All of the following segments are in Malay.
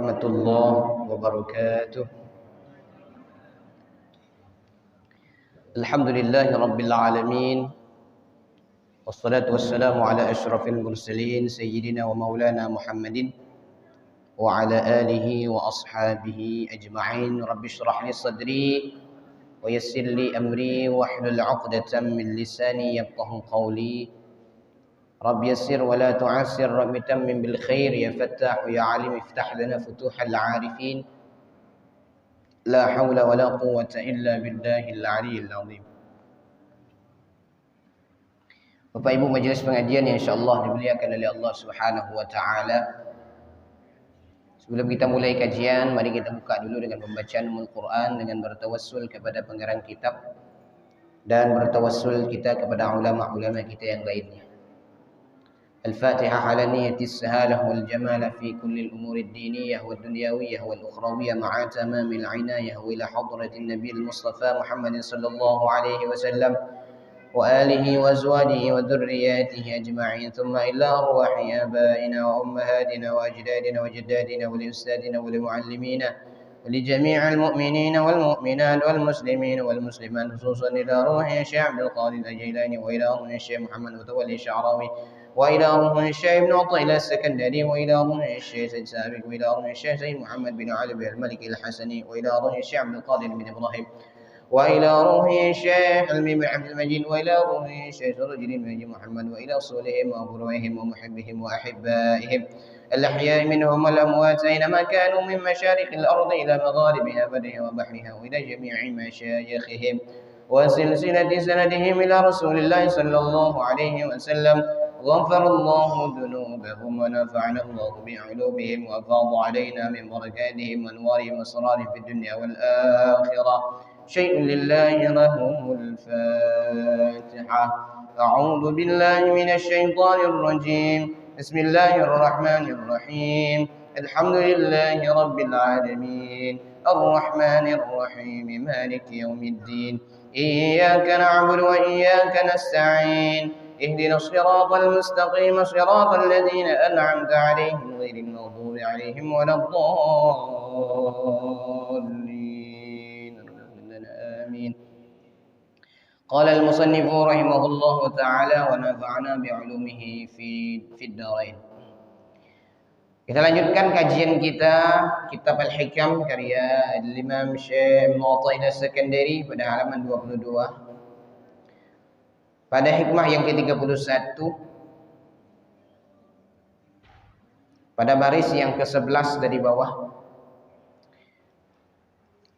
warahmatullahi wabarakatuh. Alhamdulillahi rabbil alamin. Wassalatu wassalamu ala asyrafil mursalin sayyidina wa maulana Muhammadin wa ala alihi wa ashabihi ajma'in. Rabbi shrah li sadri wa yassir li amri wahlul 'uqdatam min lisani yafqahu qawli. Rabbi yassir wa la tu'assir, Rabbi tammim bil khair, ya Fattah ya Alim iftah lana futuhal 'arifin. La haula wa la quwwata illa billahil 'aliyyil 'azim. Bapak Ibu majelis pengajian yang insyaallah dimuliakan oleh Allah Subhanahu wa taala. Sebelum kita mulai kajian, mari kita buka dulu dengan pembacaan Al-Qur'an dengan bertawassul kepada pengarang kitab dan bertawassul kita kepada ulama-ulama kita yang lainnya. الفاتحة على نية السهالة والجمال في كل الأمور الدينية والدنيوية والأخروية مع تمام العناية وإلى حضرة النبي المصطفى محمد صلى الله عليه وسلم وآله وأزواجه وذرياته أجمعين، ثم إلى أرواح آبائنا وأمهاتنا وأجدادنا وجداتنا ولأستاذنا ولمعلمينا ولجميع المؤمنين والمؤمنات والمسلمين والمسلمات، خصوصا إلى روح الشيخ عبد القادر الجيلاني وإلى روح الشيخ محمد متولي الشعراوي وإلى روح الشيخ ابن عطية السكندري وإلى روح الشيخ سيد سابق وإلى روح الشيخ سيد محمد بن علي بن الملك الحسني وإلى روح الشيخ عبد القادر بن إبراهيم وإلى روح الشيخ علمي بن عبد المجيد وإلى روح الشيخ رجل بن محمد وإلى صولهم وأبروهم ومحبهم وأحبائهم الأحياء منهم والأموات أينما كانوا من مشارق الأرض إلى مغاربها برها وبحرها وإلى جميع مشايخهم وسلسلة سندهم إلى رسول الله صلى الله عليه وسلم. غفر الله ذنوبهم ونفعنا الله بعلومهم وأفاض علينا من بركاتهم وأنوارهم وأسرارهم في الدنيا والآخرة. شيء لله لهم الفاتحة. أعوذ بالله من الشيطان الرجيم. بسم الله الرحمن الرحيم. الحمد لله رب العالمين الرحمن الرحيم مالك يوم الدين. إياك نعبد وإياك نستعين. اهدنا الصراط المستقيم صراط الذين أنعمت عليهم غير المغضوب عليهم ولا الضالين. آمين. قال المصنف رحمه الله تعالى ونفعنا بعلومه في الدارين. Kita lanjutkan kajian kita kitab Al-Hikam karya Imam Syekh Ibn Athaillah As-Sakandari pada halaman 22. Pada hikmah yang ke-31 pada baris yang ke-11 dari bawah.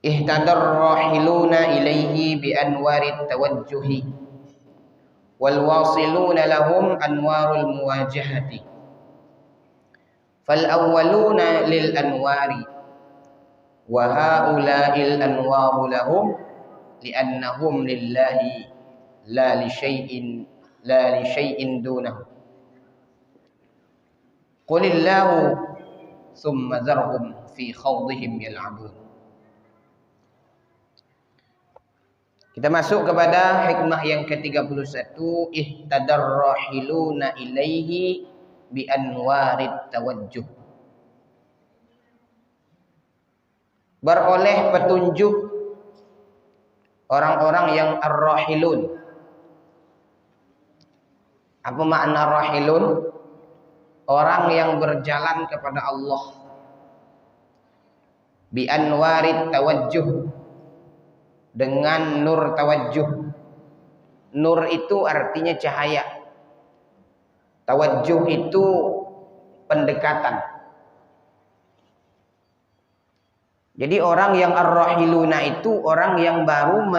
Ihtadar rahiluna ilaihi bi anwarit tawajjuhi wal wasiluna lahum anwarul muwajahati. Fal awwaluna lil anwari wa haula'il anwaru lahum li'annahum lillahi la li syai'in dunahu. Qulillahu thumma zarhum fi khawdihim yal'abun. Kita masuk kepada hikmah yang ke-31. Ihtadar rahiluna ilaihi bi anwarit tawajjuh. Beroleh petunjuk orang-orang yang ar-rahilun. Apa makna rahilun? Orang yang berjalan kepada Allah. Bi anwarit tawajjuh, dengan nur tawajjuh. Nur itu artinya cahaya. Tawajjuh itu pendekatan. Jadi orang yang ar-rahiluna itu orang yang baru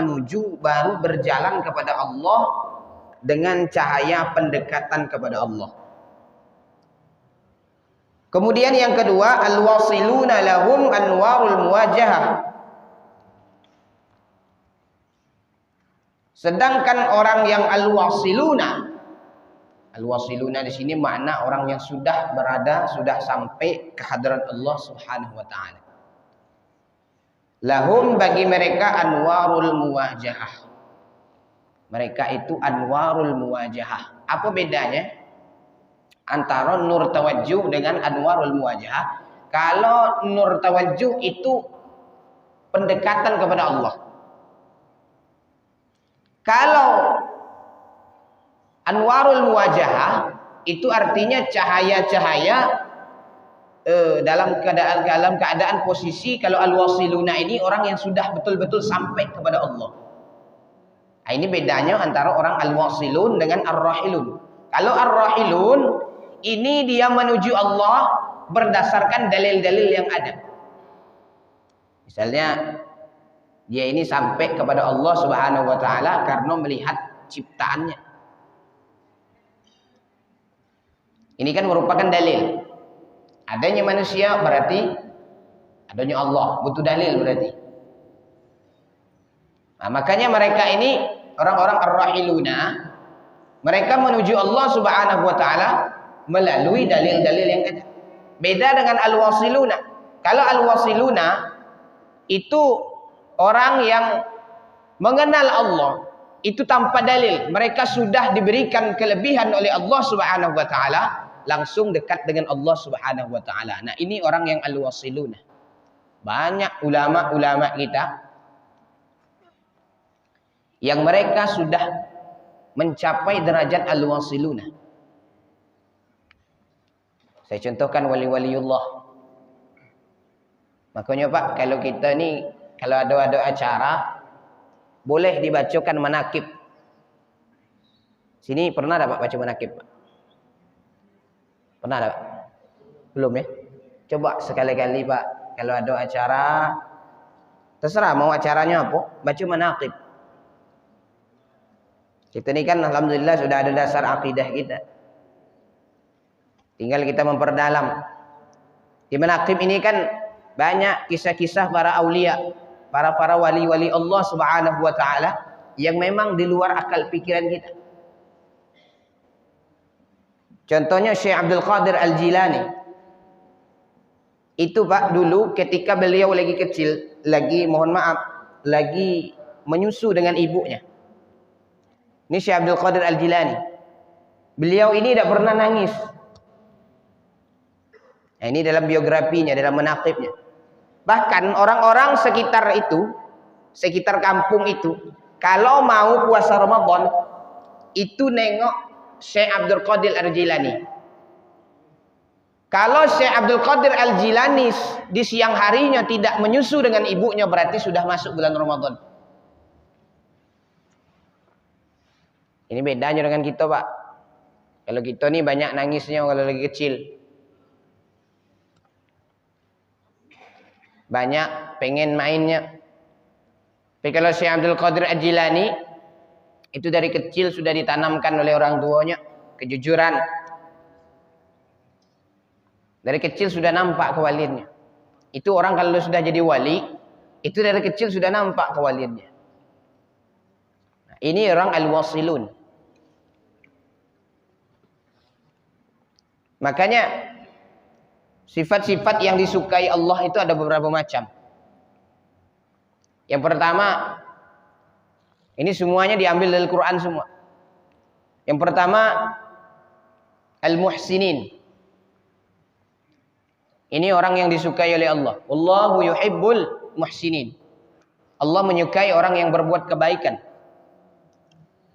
berjalan kepada Allah dengan cahaya pendekatan kepada Allah. Kemudian yang kedua, al-wasiluna lahum anwarul muwajahah. Sedangkan orang yang al-wasiluna di sini makna orang yang sudah sampai ke hadrat Allah Subhanahu wa taala. Lahum bagi mereka anwarul muwajahah. Mereka itu anwarul muwajahah. Apa bedanya antara nur tawajjuh dengan anwarul muwajahah? Kalau nur tawajjuh itu pendekatan kepada Allah. Kalau anwarul muwajahah itu artinya cahaya-cahaya dalam keadaan posisi. Kalau al-wasiluna ini orang yang sudah betul-betul sampai kepada Allah. Nah, ini bedanya antara orang al-wasilun dengan ar-rahilun. Kalau ar-rahilun ini dia menuju Allah berdasarkan dalil-dalil yang ada. Misalnya dia ini sampai kepada Allah Subhanahu wa taala karena melihat ciptaannya. Ini kan merupakan dalil. Adanya manusia berarti adanya Allah, butuh dalil berarti. Nah, makanya mereka ini orang-orang ar-rahiluna, mereka menuju Allah Subhanahu wa taala melalui dalil-dalil yang ada. Beda dengan al-wasiluna. Kalau al-wasiluna itu orang yang mengenal Allah itu tanpa dalil. Mereka sudah diberikan kelebihan oleh Allah Subhanahu wa taala, langsung dekat dengan Allah Subhanahu wa taala. Nah, ini orang yang al-wasiluna. Banyak ulama-ulama kita yang mereka sudah mencapai derajat al-wasiluna. Saya contohkan wali-waliullah. Makanya Pak, kalau kita ni kalau ada acara boleh dibacakan manakib. Sini pernah tak Pak baca manakib Pak? Pernah tak? Belum ya? Coba sekali-kali Pak, kalau ada acara, terserah mau acaranya apa, baca manakib. Kita ni kan alhamdulillah sudah ada dasar akidah kita. Tinggal kita memperdalam. Di manaqib ini kan banyak kisah-kisah para aulia, para wali-wali Allah Subhanahu wa taala yang memang di luar akal pikiran kita. Contohnya Syekh Abdul Qadir Al-Jilani. Itu Pak dulu ketika beliau lagi kecil, lagi menyusu dengan ibunya. Ini Syekh Abdul Qadir Al-Jilani. Beliau ini tidak pernah nangis. Nah, ini dalam biografinya, dalam manaqibnya. Bahkan orang-orang sekitar itu, sekitar kampung itu, kalau mau puasa Ramadan, itu nengok Syekh Abdul Qadir Al-Jilani. Kalau Syekh Abdul Qadir Al-Jilani di siang harinya tidak menyusu dengan ibunya, berarti sudah masuk bulan Ramadan. Ini bedanya dengan kita Pak. Kalau kita nih banyak nangisnya kalau lagi kecil. Banyak pengen mainnya. Tapi kalau Syekh Abdul Qadir Al-Jilani itu dari kecil sudah ditanamkan oleh orang tuanya kejujuran. Dari kecil sudah nampak kewaliannya. Itu orang kalau sudah jadi wali, itu dari kecil sudah nampak kewaliannya. Nah, ini orang al-wasilun. Makanya sifat-sifat yang disukai Allah itu ada beberapa macam. Yang pertama, ini semuanya diambil dari Quran semua. Yang pertama, al-muhsinin. Ini orang yang disukai oleh Allah. Wallahu yuhibbul muhsinin. Allah menyukai orang yang berbuat kebaikan.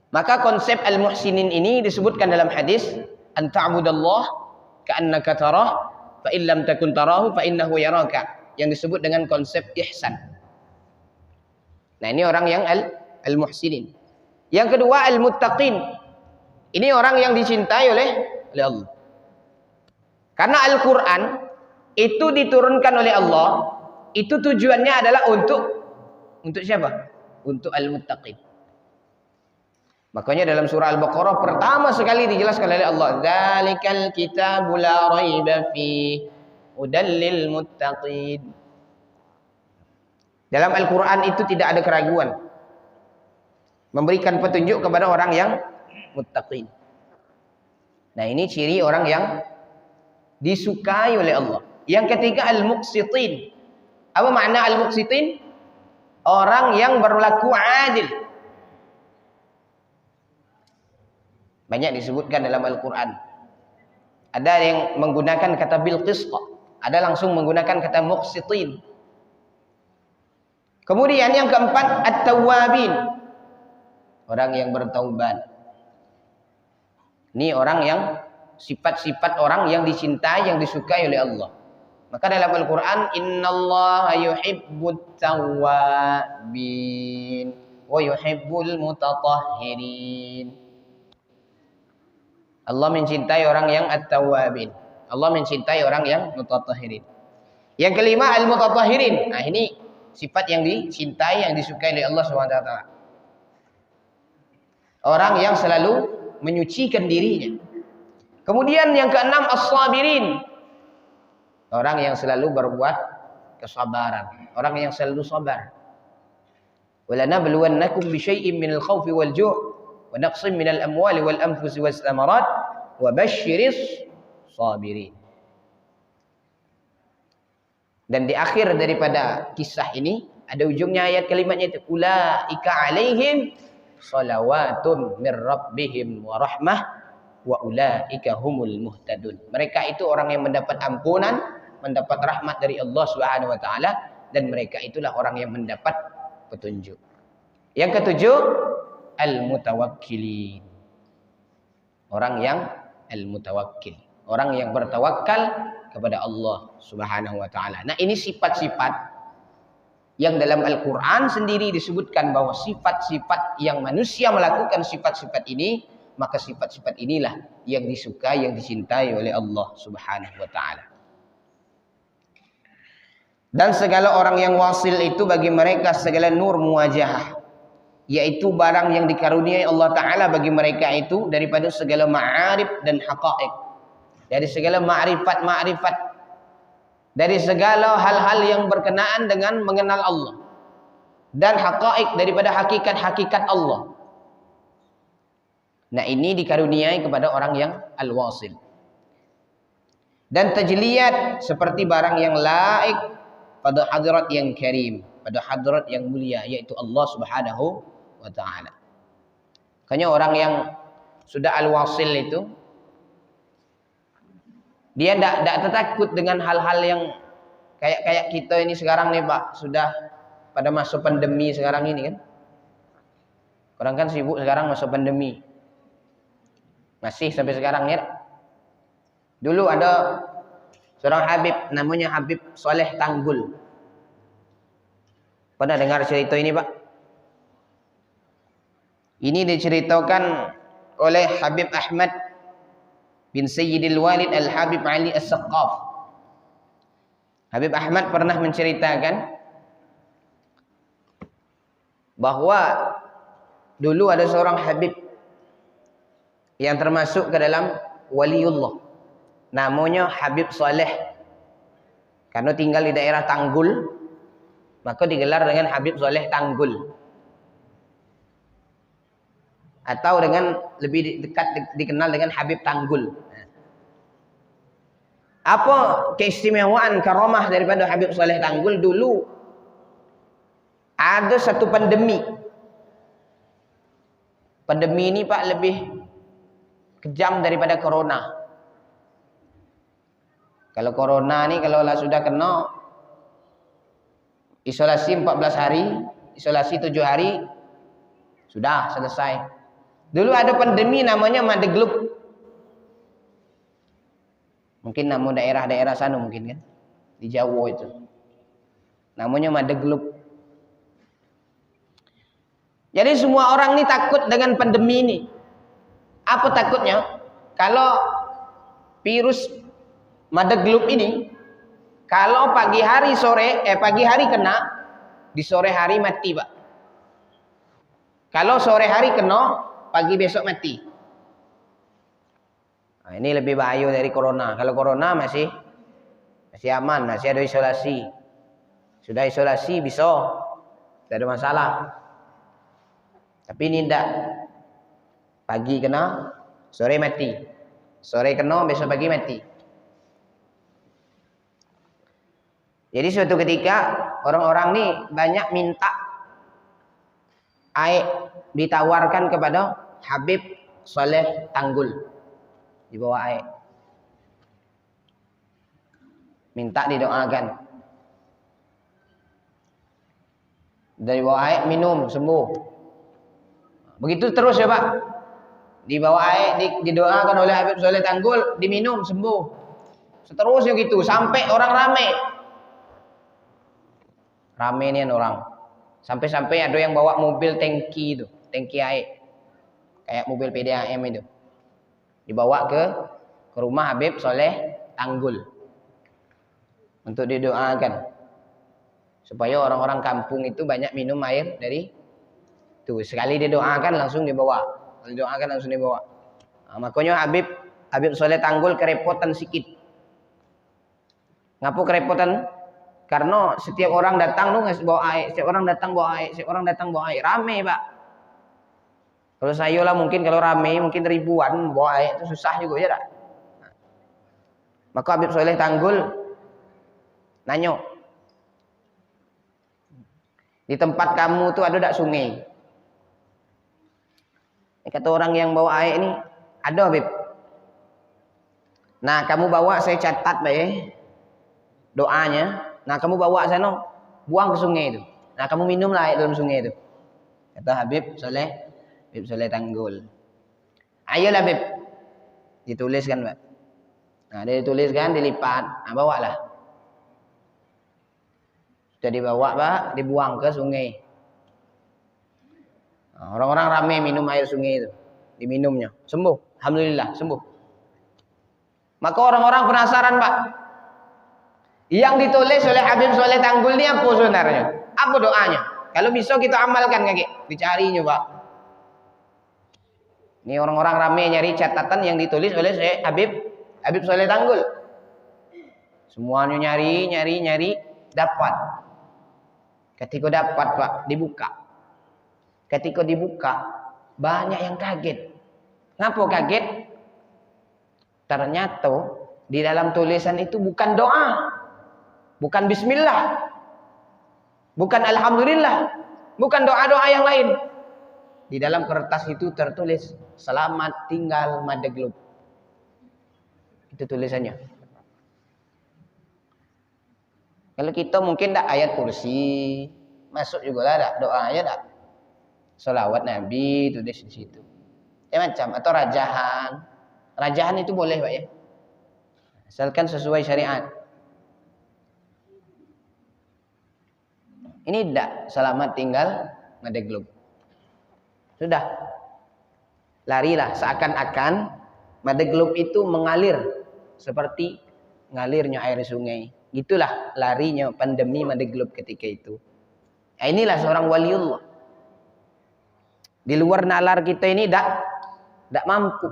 Maka konsep al-muhsinin ini disebutkan dalam hadis, an ta'budallah ka'annaka tarah fa in lam takun tarahu fa innahu yaraka, yang disebut dengan konsep ihsan. Nah, ini orang yang al-muhsinin. Yang kedua al-muttaqin. Ini orang yang dicintai oleh Allah. Karena Al-Qur'an itu diturunkan oleh Allah, itu tujuannya adalah untuk siapa? Untuk al-muttaqin. Makanya dalam surah Al-Baqarah pertama sekali dijelaskan oleh Allah, "Dzalikal kitabu la raiba fi hudal lil muttaqin." Dalam Al-Qur'an itu tidak ada keraguan. Memberikan petunjuk kepada orang yang muttaqin. Nah, ini ciri orang yang disukai oleh Allah. Yang ketiga al-muqsitin. Apa makna al-muqsitin? Orang yang berlaku adil. Banyak disebutkan dalam Al-Quran. Ada yang menggunakan kata bil qisṭa. Ada langsung menggunakan kata muqsitin. Kemudian yang keempat, at-tawwabin. Orang yang bertaubat. Ini orang yang sifat-sifat orang yang dicintai, yang disukai oleh Allah. Maka dalam Al-Quran, innallaha yuhibbut tawwabin wa yuhibbul mutatahhirin. Allah mencintai orang yang at-tawwabin. Allah mencintai orang yang mutatahhirin. Yang kelima, al-mutatahhirin. Nah, ini sifat yang dicintai, yang disukai oleh Allah SWT. Orang yang selalu menyucikan dirinya. Kemudian yang keenam, as-sabirin. Orang yang selalu berbuat kesabaran. Orang yang selalu sabar. وَلَنَبْلُوَنَّكُمْ بِشَيْءٍ مِّنَ الْخَوْفِ وَالْجُوعِ وَنَقْصٍ مِّنَ الْأَمْوَالِ وَالْأَنفُسِ وَالثَّمَرَاتِ وَبَشِّرِ الصَّابِرِينَ. Dan di akhir daripada kisah ini ada ujungnya ayat kalimatnya itu, ulaika alaihim salawatun mir rabbihim wa rahmah wa ulaika humul muhtadun. Mereka itu orang yang mendapat ampunan, mendapat rahmat dari Allah Subhanahu wa taala, dan mereka itulah orang yang mendapat petunjuk. Yang ketujuh, al-mutawakkilin. Orang yang al-mutawakkil, orang yang bertawakal kepada Allah Subhanahu wa taala. Nah, ini sifat-sifat yang dalam Al-Qur'an sendiri disebutkan bahwa sifat-sifat yang manusia melakukan sifat-sifat ini, maka sifat-sifat inilah yang disukai, yang dicintai oleh Allah Subhanahu wa taala. Dan segala orang yang wasil itu bagi mereka segala nur muwajahah, yaitu barang yang dikaruniai Allah taala bagi mereka itu daripada segala ma'arif dan haqaiq. Dari segala ma'rifat-ma'rifat, dari segala hal-hal yang berkenaan dengan mengenal Allah, dan haqaiq, daripada hakikat-hakikat Allah. Nah, ini dikaruniai kepada orang yang al-wasil. Dan tajliyat seperti barang yang laik pada hadrat yang karim, pada hadrat yang mulia, yaitu Allah Subhanahu wa ta'ala. Makanya orang yang sudah al-wasil itu, dia tidak takut dengan hal-hal yang kayak kita ini sekarang nih Pak, sudah pada masa pandemi sekarang ini kan. Orang kan sibuk sekarang masa pandemi. Masih sampai sekarang ya. Dulu ada seorang Habib, namanya Habib Soleh Tanggul. Pernah dengar cerita ini Pak? Ini diceritakan oleh Habib Ahmad bin Sayyidil Walid Al-Habib Ali As-Saqqaf. Habib Ahmad pernah menceritakan bahwa dulu ada seorang Habib yang termasuk ke dalam waliullah, namanya Habib Saleh. Karena tinggal di daerah Tanggul, maka digelar dengan Habib Saleh Tanggul, atau dengan lebih dekat dikenal dengan Habib Tanggul. Apa keistimewaan karamah daripada Habib Saleh Tanggul? Dulu ada satu pandemi. Pandemi ini Pak lebih kejam daripada corona. Kalau corona ini kalau sudah kena isolasi 14 hari, isolasi 7 hari, sudah selesai. Dulu ada pandemi namanya Madeglub. Mungkin nama daerah-daerah sana mungkin kan, di Jawa itu. Namanya Madeglub. Jadi semua orang ini takut dengan pandemi ini. Apa takutnya? Kalau virus Madeglub ini, kalau pagi hari kena, di sore hari mati Pak. Kalau sore hari kena, pagi besok mati. Nah, ini lebih bahaya dari corona. Kalau corona masih aman, masih ada isolasi. Sudah isolasi bisa, tidak ada masalah. Tapi ini tidak. Pagi kena, sore mati. Sore kena, besok pagi mati. Jadi suatu ketika orang-orang ini banyak minta air, ditawarkan kepada Habib Saleh Tanggul, dibawa air. minta didoakan. Dari bawa air minum sembuh. Begitu terus ya Pak. Dibawa air didoakan oleh Habib Soleh Tanggul, diminum sembuh. Seterusnya gitu sampai orang rame. Rame nih orang. Sampai-sampai ada yang bawa mobil tangki itu, tangki air. Kayak mobil PDAM itu. Dibawa ke rumah Habib Soleh Tanggul. Untuk didoakan. Supaya orang-orang kampung itu banyak minum air dari itu. Sekali didoakan langsung dibawa. Didoakan langsung dibawa. Nah, makanya Habib Soleh Tanggul kerepotan sikit. Ngapa kerepotan? Karena setiap orang datang lu ngasih bawa air, setiap orang datang bawa air, setiap orang datang bawa air, rame Pak. Kalau saya lah mungkin kalau rame mungkin ribuan bawa air itu susah juga ya tak? Maka Habib Soleh Tanggul nanya, di tempat kamu tuh ada tak sungai? Kata orang yang bawa air ini, ada Habib. Nah kamu bawa, saya catat ya doanya. Nah kamu bawa sana, buang ke sungai itu. Nah kamu minumlah air dalam sungai itu. Kata Habib Soleh Tanggul. Ayolah Habib, dituliskan Pak. Nah dia dituliskan, dilipat, nah bawalah. Sudah dibawa Pak, dibuang ke sungai. Nah, orang-orang ramai minum air sungai itu, diminumnya, sembuh, alhamdulillah sembuh. Maka orang-orang penasaran Pak. Yang ditulis oleh Habib Soleh Tanggul ini apa sebenarnya? Apa doanya? Kalau bisa kita amalkan kakek, dicarinya Pak. Ini orang-orang ramai nyari catatan yang ditulis oleh Habib Soleh Tanggul. Semuanya nyari, dapat. Ketika dapat Pak, dibuka. Ketika dibuka, banyak yang kaget. Ngapa kaget? Ternyata di dalam tulisan itu bukan doa. Bukan bismillah, bukan alhamdulillah, bukan doa-doa yang lain. Di dalam kertas itu tertulis selamat tinggal Madeglub. Itu tulisannya. Kalau kita mungkin tak ayat kursi, masuk juga lah, doanya tak. Salawat Nabi tulis di situ. Macam atau rajahan. Rajahan itu boleh Pak ya. Asalkan sesuai syariat. Ini tidak selamat tinggal Madeglub. Sudah. Larilah seakan-akan Madeglub itu mengalir seperti ngalirnya air sungai. Itulah larinya pandemi Madeglub ketika itu. Nah, inilah seorang waliullah. Di luar nalar kita ini tidak mampu.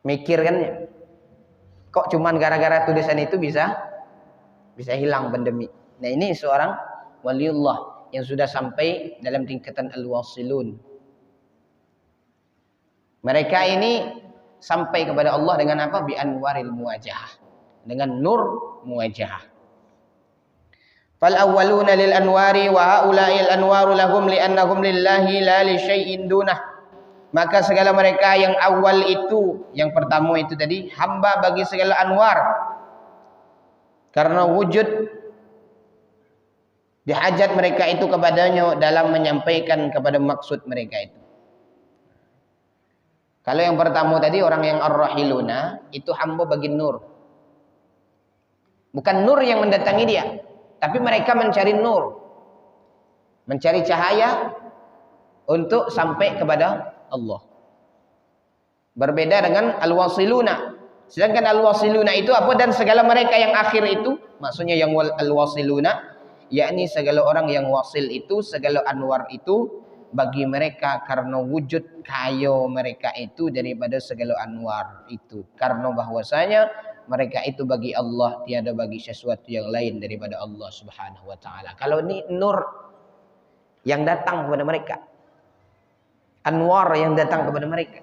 Mikir kan ya. Kok cuman gara-gara tulisan itu bisa hilang pandemi. Nah ini seorang waliullah yang sudah sampai dalam tingkatan al-wasilun. Mereka ini sampai kepada Allah dengan apa? Bi anwaril muwajah. Dengan nur muwajah. Fal awwaluna lil anwari wa haula'il anwaru lahum li'annahum lillahi la li syai'in dunah. Maka segala mereka yang awal itu, yang pertama itu tadi, hamba bagi segala anwar. Karena wujud dihajat mereka itu kepadanya dalam menyampaikan kepada maksud mereka itu. Kalau yang pertama tadi orang yang ar-rahiluna itu hamba bagi nur. Bukan nur yang mendatangi dia, tapi mereka mencari nur. Mencari cahaya untuk sampai kepada Allah. Berbeda dengan al-wasiluna. Sedangkan al-wasiluna itu apa? Dan segala mereka yang akhir itu, maksudnya yang al-wasiluna, yakni segala orang yang wasil itu, segala anwar itu bagi mereka karena wujud kaya mereka itu daripada segala anwar itu. Karena bahwasanya mereka itu bagi Allah, tiada bagi sesuatu yang lain daripada Allah Subhanahu wa taala. Kalau ini nur yang datang kepada mereka, anwar yang datang kepada mereka,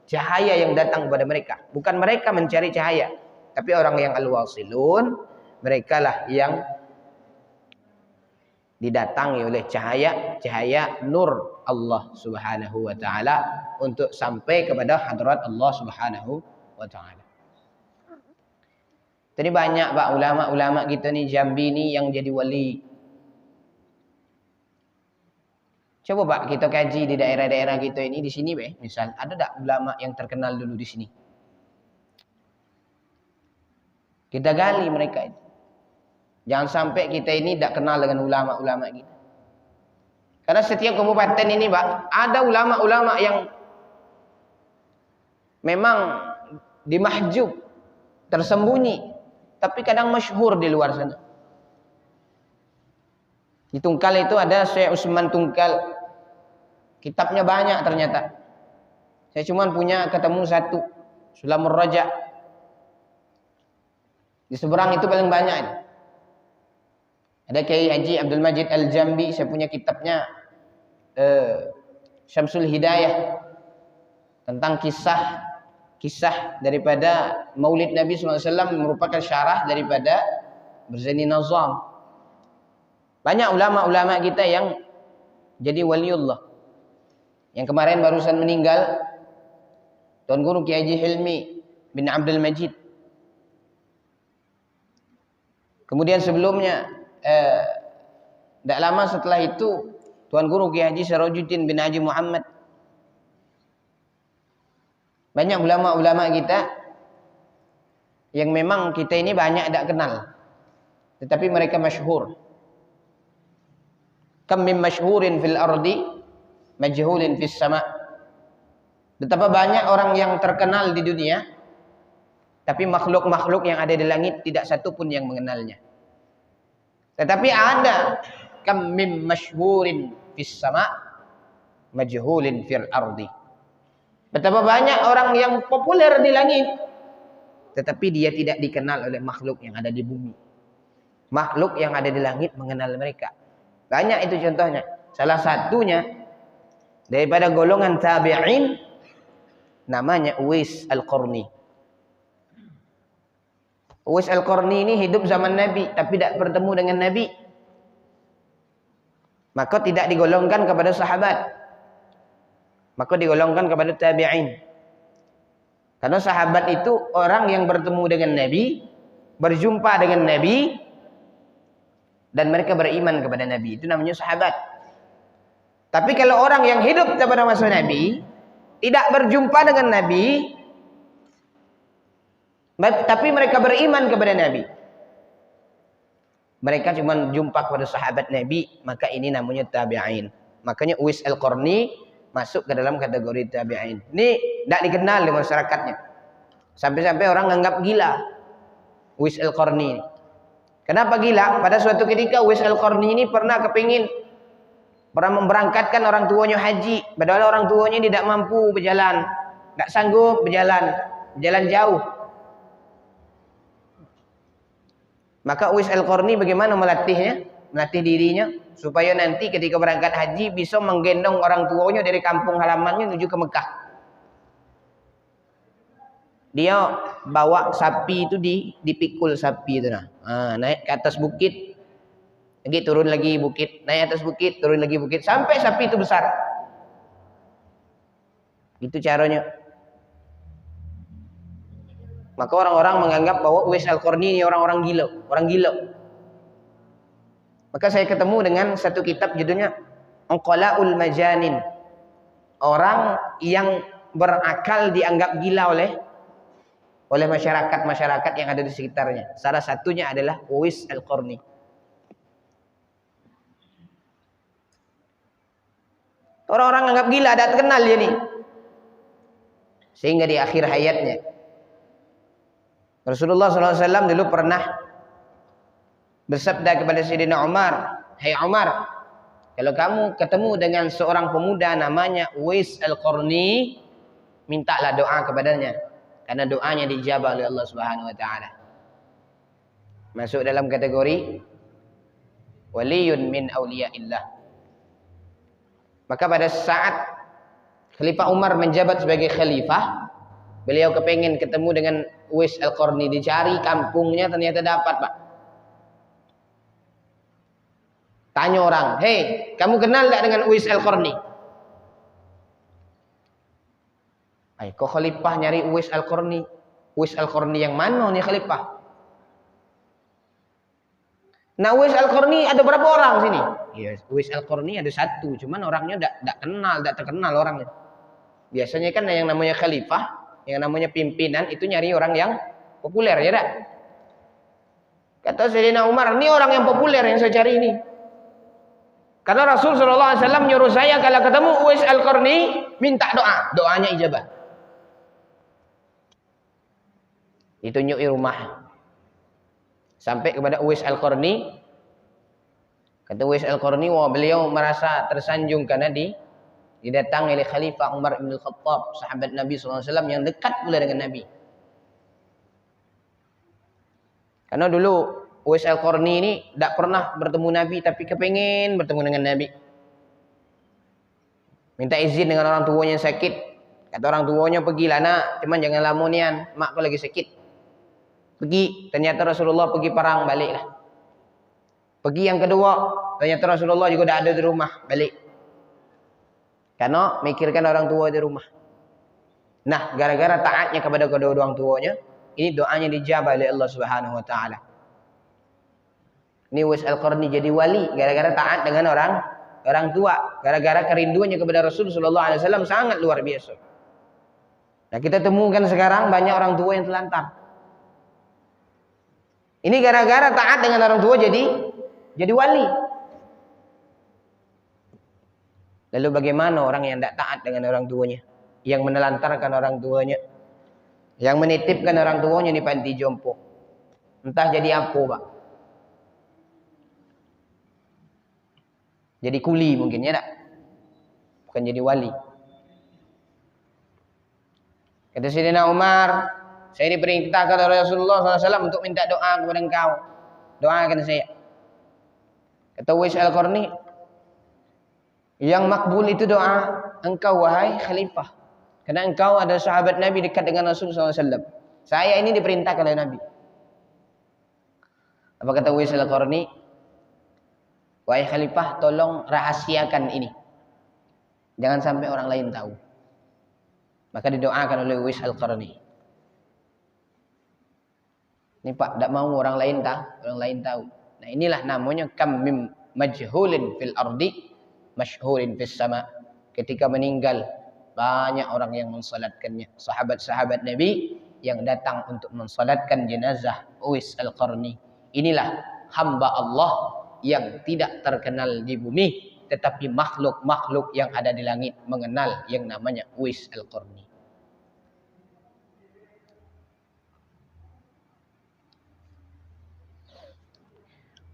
cahaya yang datang kepada mereka. Bukan mereka mencari cahaya, tapi orang yang al-wasilun, mereka lah yang didatangi oleh cahaya nur Allah Subhanahu wa taala untuk sampai kepada hadrat Allah Subhanahu wa taala. Tadi banyak Pak ulama-ulama kita nih Jambi nih yang jadi wali. Coba Pak kita kaji di daerah-daerah kita ini di sini misal ada tak ulama yang terkenal dulu di sini? Kita gali mereka itu. Jangan sampai kita ini tidak kenal dengan ulama-ulama kita. Karena setiap kabupaten ini Pak ada ulama-ulama yang memang dimahjub, tersembunyi, tapi kadang masyhur di luar sana. Di Tungkal itu ada Syekh Usman Tungkal. Kitabnya banyak ternyata. Saya cuma punya ketemu satu, Sulamur Raja. Di seberang itu paling banyak. Ada Kiai Haji Abdul Majid Al-Jambi, saya punya kitabnya Syamsul Hidayah tentang kisah daripada Maulid Nabi SAW merupakan syarah daripada Barzani Nazam. Banyak ulama-ulama kita yang jadi waliullah. Yang kemarin barusan meninggal Tuan Guru Kiai Haji Hilmi bin Abdul Majid. Kemudian sebelumnya tidak lama setelah itu Tuan Guru Kiai Haji Sirajuddin bin Haji Muhammad. Banyak ulama-ulama kita yang memang kita ini banyak tidak kenal, tetapi mereka masyhur. Kam min masyhurin fil ardi majhulin fis sama. Betapa banyak orang yang terkenal di dunia, tapi makhluk-makhluk yang ada di langit tidak satu pun yang mengenalnya. Tetapi ada kam min masyhurin fis sama majhulin fil ardi. Betapa banyak orang yang populer di langit, tetapi dia tidak dikenal oleh makhluk yang ada di bumi. Makhluk yang ada di langit mengenal mereka. Banyak itu contohnya. Salah satunya daripada golongan tabi'in namanya Uwais Al-Qarni. Uwais Al-Qarni ini hidup zaman Nabi tapi tidak bertemu dengan Nabi. Maka tidak digolongkan kepada sahabat. Maka digolongkan kepada tabi'in. Karena sahabat itu orang yang bertemu dengan Nabi, berjumpa dengan Nabi, dan mereka beriman kepada Nabi. Itu namanya sahabat. Tapi kalau orang yang hidup pada masa Nabi, tidak berjumpa dengan Nabi, tapi mereka beriman kepada Nabi, mereka cuma jumpa kepada sahabat Nabi, maka ini namanya tabi'in. Makanya Uwais Al-Qarni masuk ke dalam kategori tabi'in. Ini tidak dikenal di masyarakatnya. Sampai-sampai orang menganggap gila Uwais Al-Qarni. Kenapa gila? Pada suatu ketika Uwais Al-Qarni ini pernah memberangkatkan orang tuanya haji, padahal orang tuanya tidak mampu berjalan, tidak sanggup berjalan jauh. Maka Uwais Al-Qarni bagaimana melatih dirinya supaya nanti ketika berangkat haji bisa menggendong orang tuanya dari kampung halamannya menuju ke Mekah. Dia bawa sapi itu dipikul sapi itu naik ke atas bukit, lagi turun lagi bukit, naik atas bukit, turun lagi bukit, sampai sapi itu besar. Itu caranya. Maka orang-orang menganggap bahwa Uwais Al-Qarni ini orang gila. Maka saya ketemu dengan satu kitab judulnya Uqalaul Majanin. Orang yang berakal dianggap gila oleh masyarakat yang ada di sekitarnya. Salah satunya adalah Uwais Al-Qarni. Orang-orang anggap gila, tidak terkenal dia nih. Sehingga di akhir hayatnya Rasulullah SAW dulu pernah bersabda kepada Sayyidina Umar, "Hai Umar, kalau kamu ketemu dengan seorang pemuda namanya Uwais Al-Qarni, mintalah doa kepadanya, karena doanya dijabah oleh Allah Subhanahu wa taala." Masuk dalam kategori waliyun min auliyaillah. Maka pada saat Khalifah Umar menjabat sebagai khalifah, beliau kepengen ketemu dengan Uwais Al-Qarni, dicari kampungnya ternyata dapat, Pak. Tanya orang, "Hei, kamu kenal tak dengan Uwais Al-Qarni?" Kok khalifah nyari Uwais Al-Qarni? Uwais Al-Qarni yang mana nih khalifah? Nah, Uwais Al-Qarni ada berapa orang sini? Iya, Uwais Al-Qarni ada satu, cuman orangnya tidak terkenal orangnya. Biasanya kan yang namanya khalifah, yang namanya pimpinan itu nyari orang yang populer, ya tak? Kata Sayyidina Umar, ini orang yang populer yang saya cari ini. Karena Rasul SAW nyuruh saya kalau ketemu Uwais Al-Qarni, minta doa, doanya ijabah. Ditunjuki rumah. Sampai kepada Uwais Al-Qarni. Kata Uwais Al-Qarni, wah beliau merasa tersanjung karena didatangi oleh Khalifah Umar bin Khattab, sahabat Nabi SAW yang dekat pula dengan Nabi. Karena dulu Uwais Al-Qarni ini tidak pernah bertemu Nabi, tapi kepengen bertemu dengan Nabi. Minta izin dengan orang tuanya yang sakit. Kata orang tuanya, pergilah nak, cuman jangan lamunian, makku lagi sakit. Pergi, ternyata Rasulullah pergi perang, baliklah. Pergi yang kedua, ternyata Rasulullah juga tidak ada di rumah, balik. Karena mikirkan orang tua di rumah. Nah, gara-gara taatnya kepada kedua orang tuanya, ini doanya dijabah oleh Allah Subhanahu wa taala. Ini Uwais Al-Qarni jadi wali gara-gara taat dengan orang tua, gara-gara kerinduannya kepada Rasul sallallahu alaihi wasallam sangat luar biasa. Nah, kita temukan sekarang banyak orang tua yang telantar. Ini gara-gara taat dengan orang tua jadi wali. Lalu bagaimana orang yang tidak taat dengan orang tuanya, yang menelantarkan orang tuanya, yang menitipkan orang tuanya di panti jompo, entah jadi apa, Pak? Jadi kuli mungkin, ya tak? Bukan jadi wali. Kata Sayyidina Umar, saya diperintahkan oleh Rasulullah SAW untuk minta doa kepada engkau. Doakan saya. Kata Uwais Al-Qarni, yang makbul itu doa engkau wahai khalifah. Karena engkau ada sahabat Nabi dekat dengan Rasulullah SAW. Saya ini diperintahkan oleh Nabi. Apa kata Uwais Al-Qarni? Wahai khalifah, tolong rahasiakan ini. Jangan sampai orang lain tahu. Maka didoakan oleh Uwais Al-Qarni. Ini Pak, tidak mau orang lain tahu. Nah, inilah namanya kam mim majhulin fil ardi masyhurin fis sama. Ketika meninggal banyak orang yang mensalatkannya. Sahabat-sahabat Nabi yang datang untuk mensalatkan jenazah Uwais Al-Qarni. Inilah hamba Allah yang tidak terkenal di bumi, tetapi makhluk-makhluk yang ada di langit mengenal yang namanya Uwais Al-Qarni.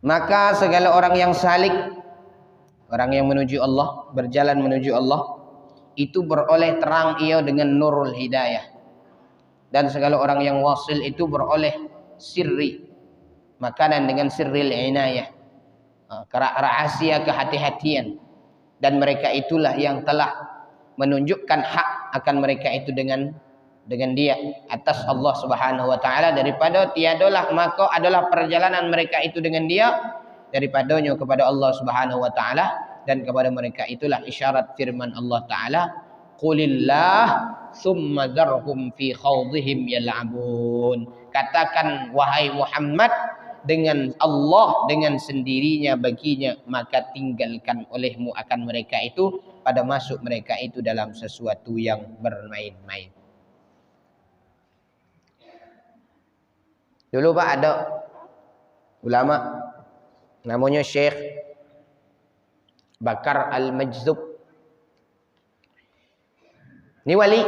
Maka segala orang yang salik, orang yang menuju Allah, berjalan menuju Allah, itu beroleh terang ia dengan nurul hidayah. Dan segala orang yang wasil itu beroleh sirri, makanan dengan sirril inayah, rahasia kehati-hatian. Dan mereka itulah yang telah menunjukkan hak akan mereka itu dengan dia atas Allah Subhanahu wa taala, daripada tiadalah maka adalah perjalanan mereka itu dengan dia daripadanya kepada Allah Subhanahu wa taala, dan kepada mereka itulah isyarat firman Allah taala, qulillah tsumma dzarhum fi khawdihim yal'abun. Katakan wahai Muhammad, dengan Allah, dengan sendirinya baginya, maka tinggalkan olehmu akan mereka itu pada masuk mereka itu dalam sesuatu yang bermain-main. Dulu Pak ada ulama namanya Syekh Bakar Al-Majzub. Ini wali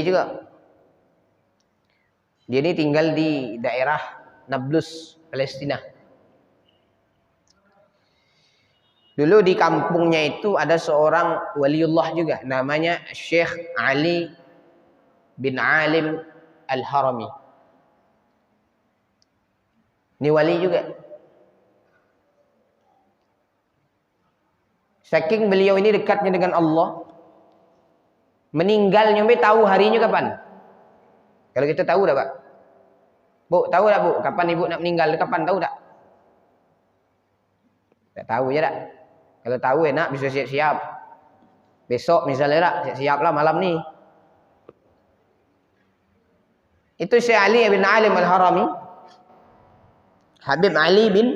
juga. Dia ini tinggal di daerah Nablus, Palestina. Dulu di kampungnya itu ada seorang waliullah juga, namanya Syekh Ali bin Alim Al-Harami. Ini wali juga. Saking beliau ini dekatnya dengan Allah, meninggalnya sampai tahu harinya kapan. Kalau kita tahu dah Pak. Bu, tahu tak Bu, kapan ibu nak meninggal? Kapan, tahu tak? Tak tahu ya tak? Kalau tahu enak bisa siap-siap. Besok misalnya tak, siap-siap lah malam ni. Itu Syekh Ali bin Alim Al-Harami. Habib Ali bin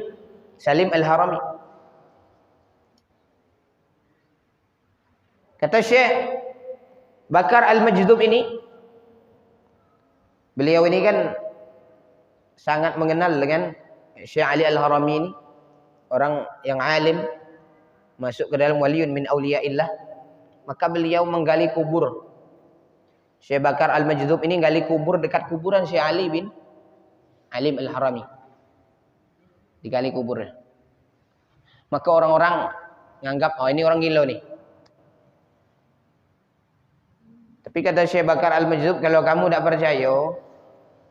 Salim Al-Harami. Kata Syekh Bakar Al-Majdub ini, beliau ini kan sangat mengenal dengan Syekh Ali Al-Harami ini, orang yang alim, masuk ke dalam waliyun min auliyaillah. Maka beliau menggali kubur. Syekh Bakar Al-Majdub ini gali kubur dekat kuburan Syekh Ali bin Alim Al-Harami. Digali kuburnya. Maka orang-orang menganggap, oh ini orang gila nih. Tapi kata Syekh Bakar Al-Majdub, kalau kamu tidak percaya,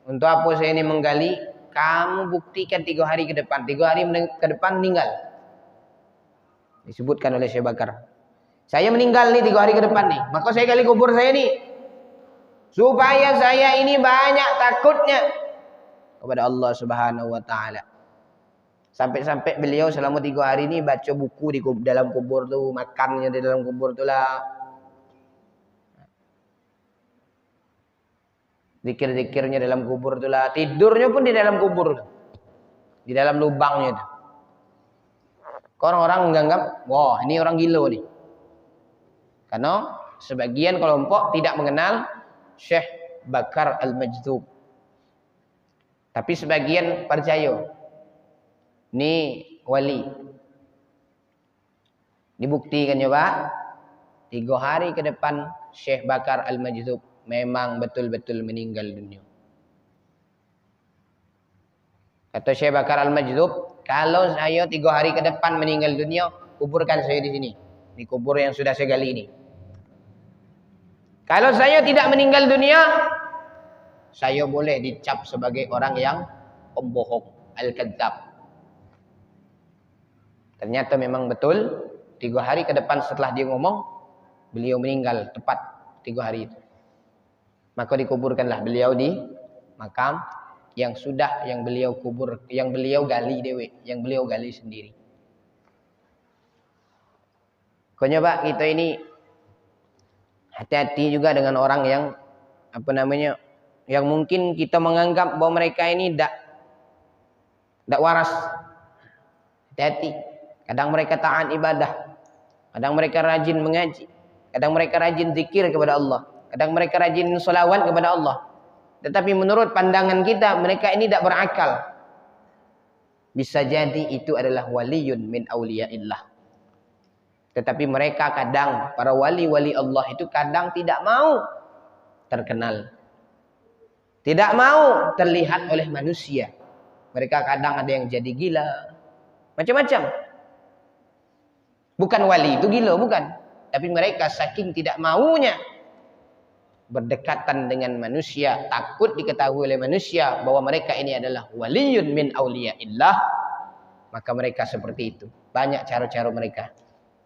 untuk apa saya ini menggali? Kamu buktikan 3 hari ke depan. 3 hari ke depan meninggal. Disebutkan oleh Syekh Bakar. Saya meninggal nih 3 hari ke depan nih. Maka saya gali kubur saya nih. Supaya saya ini banyak takutnya kepada Allah Subhanahu wa taala. Sampai-sampai beliau selama 3 hari ini baca buku di dalam kubur tu, makannya di dalam kubur tu lah. Zikir-zikirnya dalam kubur tu lah. Tidurnya pun di dalam kubur tu. Di dalam lubangnya tu. Orang-orang menganggap, wah ini orang gila nih. Karena sebagian kelompok tidak mengenal Syekh Bakar Al-Majdub. Tapi sebagian percaya. Ini wali. Dibuktikan ya Pak. 3 hari ke depan Syekh Bakar Al-Majdub memang betul-betul meninggal dunia. Kata Syekh Bakar Al-Majdub, kalau saya 3 hari ke depan meninggal dunia, kuburkan saya di sini. Di kubur yang sudah saya gali ini. Kalau saya tidak meninggal dunia, saya boleh dicap sebagai orang yang pembohong, al-kadzab. Ternyata memang betul 3 hari ke depan setelah dia ngomong, beliau meninggal tepat 3 hari itu. Maka dikuburkanlah beliau di makam yang beliau kubur, yang beliau gali dewe, yang beliau gali sendiri. Pokoknya Pak, kita ini hati-hati juga dengan orang yang yang mungkin kita menganggap bahwa mereka ini tidak waras. Hati-hati. Kadang mereka taat ibadah, kadang mereka rajin mengaji, kadang mereka rajin zikir kepada Allah, kadang mereka rajin sholawat kepada Allah. Tetapi menurut pandangan kita, mereka ini tidak berakal. Bisa jadi itu adalah waliyun min auliyaillah. Tetapi mereka kadang, para wali-wali Allah itu kadang tidak mau terkenal. Tidak mau terlihat oleh manusia. Mereka kadang ada yang jadi gila. Macam-macam. Bukan wali itu gila, bukan. Tapi mereka saking tidak maunya berdekatan dengan manusia, takut diketahui oleh manusia bahwa mereka ini adalah waliyun min auliyaillah, maka mereka seperti itu. Banyak cara-cara mereka.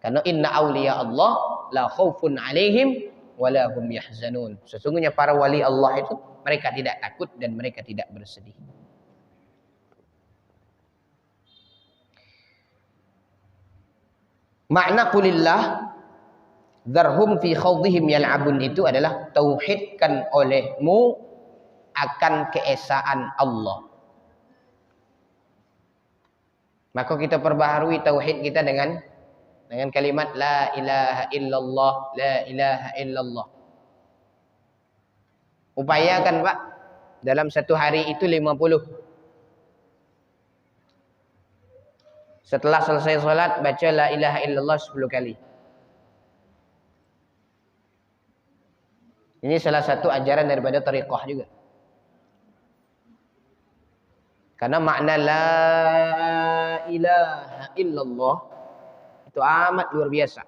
Karena inna awliya Allah la khaufun alaihim wa la hum yahzanun. Sesungguhnya para wali Allah itu mereka tidak takut dan mereka tidak bersedih. Makna qulillah dzarhum fi khawdihim yal'abun itu adalah tauhidkan olehmu akan keesaan Allah. Maka kita perbaharui tauhid kita dengan kalimat la ilaha illallah, la ilaha illallah. Upayakan Pak, dalam satu hari itu 50. Setelah selesai salat baca la ilaha illallah 10 kali. Ini salah satu ajaran daripada tariqah juga. Karena makna la ilaha illallah itu amat luar biasa.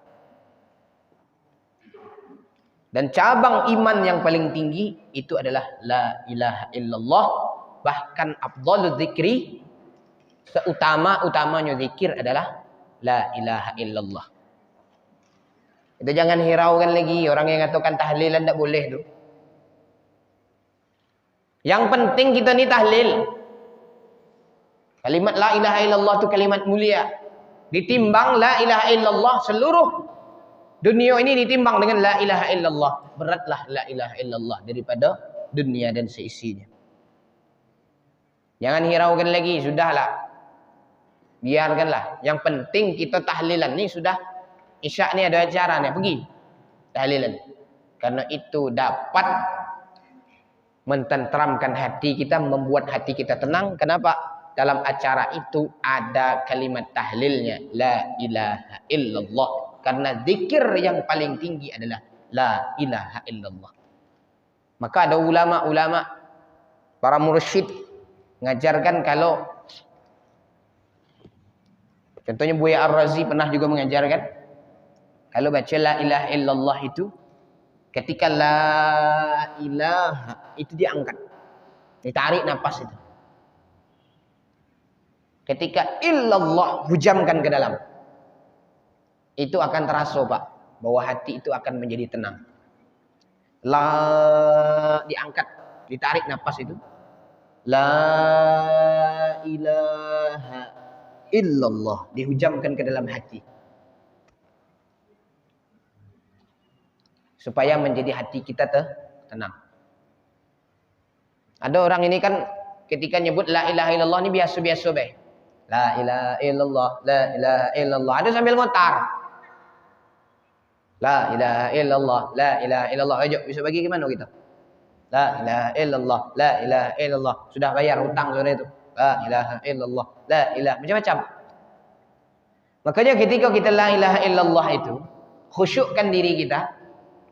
Dan cabang iman yang paling tinggi itu adalah la ilaha illallah. Bahkan afdhalul dzikri, seutama-utamanya zikir adalah la ilaha illallah. Itu jangan hiraukan lagi orang yang katakan tahlilan tidak boleh tu. Yang penting kita ni tahlil. Kalimat la ilaha illallah itu kalimat mulia. Ditimbang la ilaha illallah, seluruh dunia ini ditimbang dengan la ilaha illallah. Beratlah la ilaha illallah daripada dunia dan seisinya. Jangan hiraukan lagi, sudahlah. Biarkanlah. Yang penting kita tahlilan ni sudah isya ni ada acara ni, pergi tahlilan. Karena itu dapat mententeramkan hati kita, membuat hati kita tenang. Kenapa? Dalam acara itu ada kalimat tahlilnya, la ilaha illallah. Karena zikir yang paling tinggi adalah la ilaha illallah. Maka ada ulama-ulama, para mursyid mengajarkan kalau contohnya Buya Ar-Razi pernah juga mengajarkan kalau baca la ilaha illallah itu ketika la ilaha itu diangkat, ditarik nafas itu. Ketika illallah hujamkan ke dalam, itu akan terasa Pak, bahwa hati itu akan menjadi tenang. La diangkat, ditarik nafas itu. La ilaha illallah dihujamkan ke dalam hati. Supaya menjadi hati kita tenang. Ada orang ini kan ketika nyebut la ilaha illallah ini biasa-biasa baik. La ilaha illallah, la ilaha illallah. Ada sambil ngotar. La ilaha illallah, la ilaha illallah. Ayo bisa bagi gimana kita? La ilaha illallah, la ilaha illallah. Sudah bayar hutang sore itu. La ilaha illallah, la ilaha macam-macam. Makanya ketika kita la ilaha illallah itu, khusyukkan diri kita,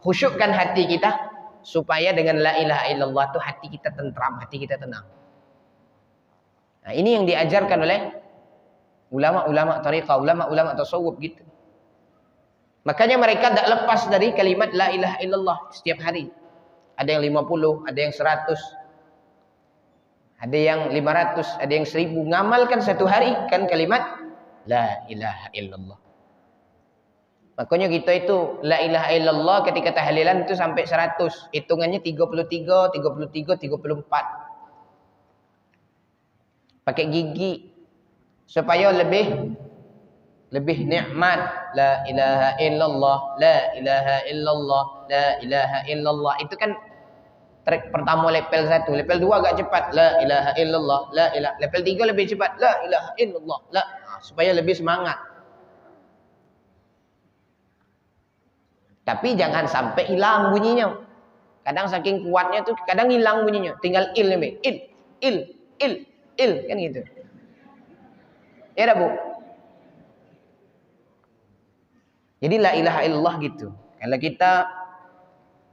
khusyukkan hati kita, supaya dengan la ilaha illallah itu hati kita tentram, hati kita tenang. Nah, ini yang diajarkan oleh ulama-ulama tariqah, ulama-ulama tasawuf gitu. Makanya mereka tak lepas dari kalimat la ilaha illallah setiap hari. Ada yang 50, ada yang 100, ada yang 500, ada yang 1000. Ngamalkan satu hari kan kalimat la ilaha illallah. Makanya kita itu la ilaha illallah ketika tahlilan itu sampai 100. Hitungannya 33, 33, 34. Pakai gigi supaya lebih nikmat. La ilaha illallah, la ilaha illallah, la ilaha illallah. Itu kan track pertama level 1, level 2 agak cepat. La ilaha illallah, la ilaha. Level 3 lebih cepat. La ilaha illallah, la. Supaya lebih semangat. Tapi jangan sampai hilang bunyinya. Kadang saking kuatnya tuh kadang hilang bunyinya. Tinggal il nih, il kan gitu. Ya dah Bu. Jadi la ilaha illallah gitu. Kalau kita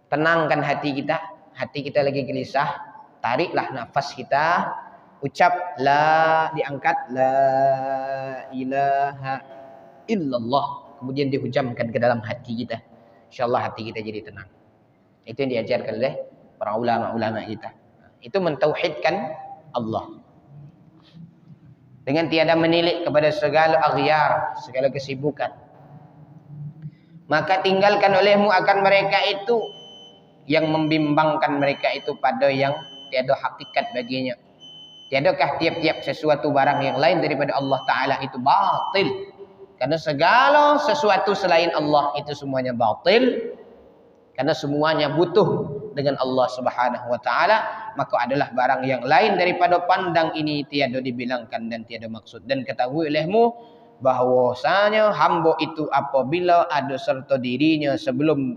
tenangkan hati kita lagi gelisah, tariklah nafas kita, ucap la, diangkat la ilaha illallah, kemudian dihujamkan ke dalam hati kita. Insyaallah hati kita jadi tenang. Itu yang diajarkan oleh para ulama-ulama kita. Itu mentauhidkan Allah. Dengan tiada menilik kepada segala aghyar, segala kesibukan. Maka tinggalkan olehmu akan mereka itu yang membimbangkan mereka itu pada yang tiada hakikat baginya. Tiadakah tiap-tiap sesuatu barang yang lain daripada Allah Ta'ala itu batil. Karena segala sesuatu selain Allah itu semuanya batil. Karena semuanya butuh dengan Allah Subhanahu wa Ta'ala. Maka adalah barang yang lain daripada pandang ini tiada dibilangkan dan tiada maksud. Dan ketahui olehmu bahwasanya hamba itu apabila ada serta dirinya sebelum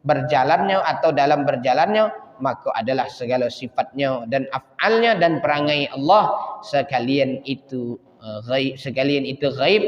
berjalannya atau dalam berjalannya, maka adalah segala sifatnya dan af'alnya dan perangai Allah sekalian itu ghaib,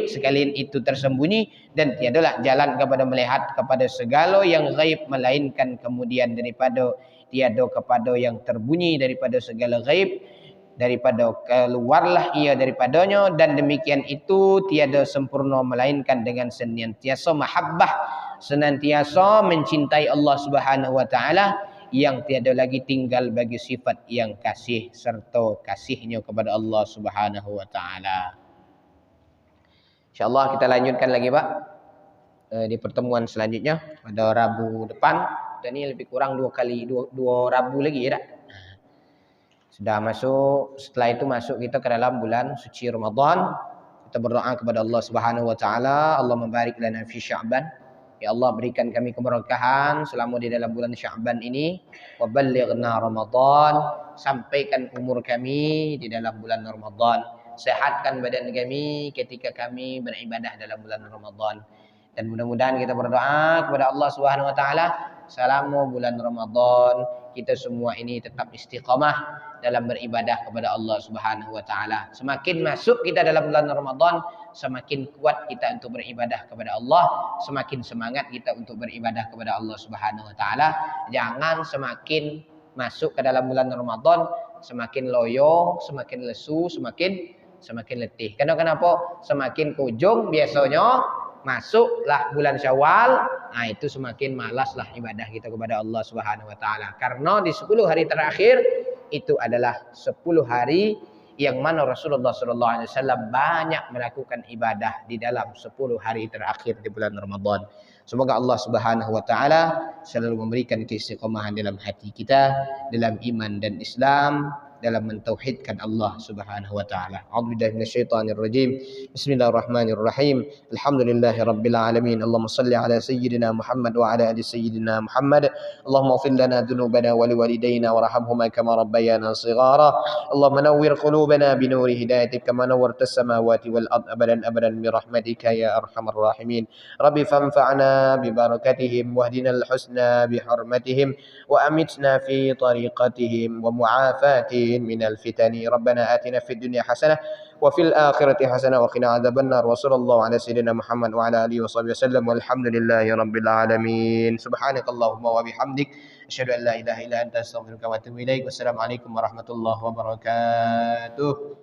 sekalian itu tersembunyi, dan tiadalah jalan kepada melihat kepada segala yang ghaib melainkan kemudian daripada tiada kepada yang terbunyi daripada segala ghaib, daripada keluarlah ia daripadanya, dan demikian itu tiada sempurna melainkan dengan senantiasa mahabbah, senantiasa mencintai Allah Subhanahu wa Ta'ala, yang tiada lagi tinggal bagi sifat yang kasih serta kasihnya kepada Allah Subhanahu wa Ta'ala. InsyaAllah kita lanjutkan lagi Pak di pertemuan selanjutnya pada Rabu depan. Dan ini lebih kurang dua Rabu lagi ya tak? Sudah masuk, setelah itu masuk kita ke dalam bulan suci Ramadan. Kita berdoa kepada Allah Subhanahu wa Ta'ala, Allah membarik lana fi Sya'ban Ya Allah, berikan kami keberkahan selama di dalam bulan Sya'ban ini. Wa ballighna Ramadan, sampaikan umur kami di dalam bulan Ramadan. Sehatkan badan kami ketika kami beribadah dalam bulan Ramadan. Dan mudah-mudahan kita berdoa kepada Allah Subhanahu wa taala selama bulan Ramadan kita semua ini tetap istiqamah dalam beribadah kepada Allah Subhanahu wa taala. Semakin masuk kita dalam bulan Ramadan, semakin kuat kita untuk beribadah kepada Allah, semakin semangat kita untuk beribadah kepada Allah Subhanahu wa taala. Jangan semakin masuk ke dalam bulan Ramadan semakin loyo, semakin lesu, semakin letih. Kenapa? Semakin ke ujung biasanya masuklah bulan Syawal, nah itu semakin malaslah ibadah kita kepada Allah Subhanahu wa taala. Karena di 10 hari terakhir itu adalah 10 hari yang mana Rasulullah sallallahu alaihi wasallam banyak melakukan ibadah di dalam 10 hari terakhir di bulan Ramadan. Semoga Allah Subhanahu wa taala selalu memberikan keistiqomahan dalam hati kita, dalam iman dan Islam, dalam mentauhidkan Allah Subhanahu wa taala. A'udzubillahi minasyaitonir rajim. Bismillahirrahmanirrahim. Alhamdulillahirabbil alamin. Allahumma shalli ala sayyidina Muhammad wa ala ali sayyidina Muhammad. Allahumma ighfir lana dhunubana wa liwalidayna warhamhuma kama rabbayana shighara. Allahumma nawwir qulubana bi nuri hidayatik kama nawwartas samawati wal ard abadan abadan bi rahmatika ya arhamar rahimin. Rabbi fanfa'na bi barakatihim wahdinal husna bi hurmatihim wa amitna fi tariqatihim wa mu'afatihim من الفتن ربنا آتنا في الدنيا حسنة وفي الآخرة حسنة وقنا عذاب النار وصلى الله على سيدنا محمد وعلى آله وصحبه وسلم والحمد لله رب العالمين سبحانك اللهم وبحمدك أشهد أن لا إله إلا أنت أستغفرك وأتوب إليك والسلام عليكم ورحمة الله وبركاته.